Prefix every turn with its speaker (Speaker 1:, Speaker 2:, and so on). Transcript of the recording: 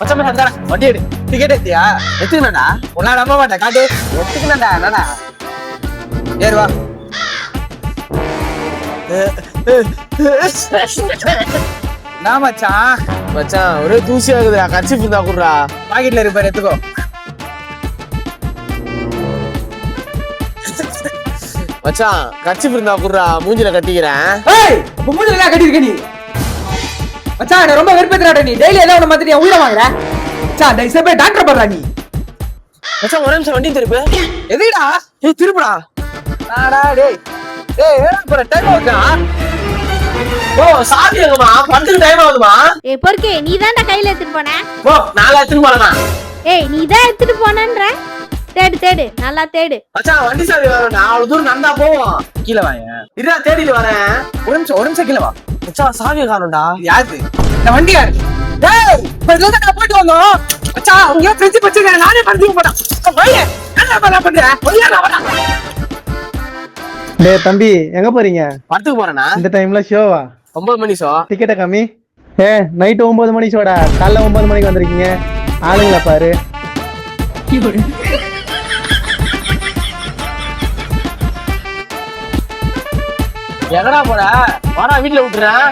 Speaker 1: மச்சான் மச்சான் தரேன். வண்டி எடு. டிக்கெட் எடுத்தியா? எடுத்துக்கணும்டா. உன்னை நம்ப மாட்டேன். காட்டு. எடுத்துக்கணும்டா. என்னடா? ஏறு வா. என்ன மச்சான்?
Speaker 2: மச்சான் ஒரே தூசி ஆகுதுடா. கர்ச்சீஃப் இருந்தா குடுறா.
Speaker 1: பாக்கெட்ல இருக்கு பாரு, எடுத்துக்கோ.
Speaker 2: மச்சான் கர்ச்சீஃப் இருந்தா குடுறா. மூஞ்சில கட்டிக்கிறேன்.
Speaker 1: ஏய், இப்ப மூஞ்சில என்ன கட்டிருக்க நீ? மச்சான் என்ன ரொம்ப வெறுப்பேத்துறாடா நீ. டெய்லி ஏதோ ஒண்ணு மாதிரி உள்ள வாங்குற. மச்சான் டேய் சேப்பே டாக்டர் பாறா நீ.
Speaker 2: மச்சான் ஒரே நிமிஷம் வண்டி திருப்பு.
Speaker 1: எதுடா?
Speaker 2: ஏய் திருப்புடா.
Speaker 1: ஆடா டேய். டேய் ஏறா போற டைம் ஆகுதா?
Speaker 2: ஓ சாவி எங்கம்மா? படுத்துக்கு டைம் ஆகுதுமா?
Speaker 3: ஏய் பொறுக்கே, நீ தான்டா கையில எடுத்துட்டு போன.
Speaker 2: ஓ நாளா எடுத்துட்டு போறேனா?
Speaker 3: ஏய் நீ தான் எடுத்துட்டு போனன்ற. தேடு தேடு, நல்லா தேடு.
Speaker 2: மச்சான் வண்டி சாவி வேணும்டா. அவ்வளவு தூரம் நடந்தா போவோம்.
Speaker 1: கீழ வாங்க.
Speaker 2: இருடா தேடிட்டு வரேன்.
Speaker 1: ஒரு நிமிஷம் கீழ வா.
Speaker 2: மச்சான் சாவியை காணோம்டா.
Speaker 1: யாரு? இந்த வண்டி யாரு? டேய், இப்ப இதுல தான் போயிட்டு வந்தோம். மச்சான் அவங்க ஃப்ரெண்ட்ஸ் பச்சைங்க நானே படுத்துக்க மாட்டேன். வையே. என்ன பண்ற? வையே நான் வரேன்.
Speaker 4: டேய் தம்பி எங்க போறீங்க?
Speaker 2: படத்துக்கு போறேனா?
Speaker 4: இந்த டைம்ல ஷோவா?
Speaker 2: 9 மணி ஷோ.
Speaker 4: டிக்கெட்டை கம்மி. நைட்டு 9 மணி ஷோடா. காலைல 9 மணிக்கு வந்திருக்கீங்க. ஆளுங்களா பாரு.
Speaker 2: எங்கடா போற? வாடா வீட்டுல விட்டுறேன்.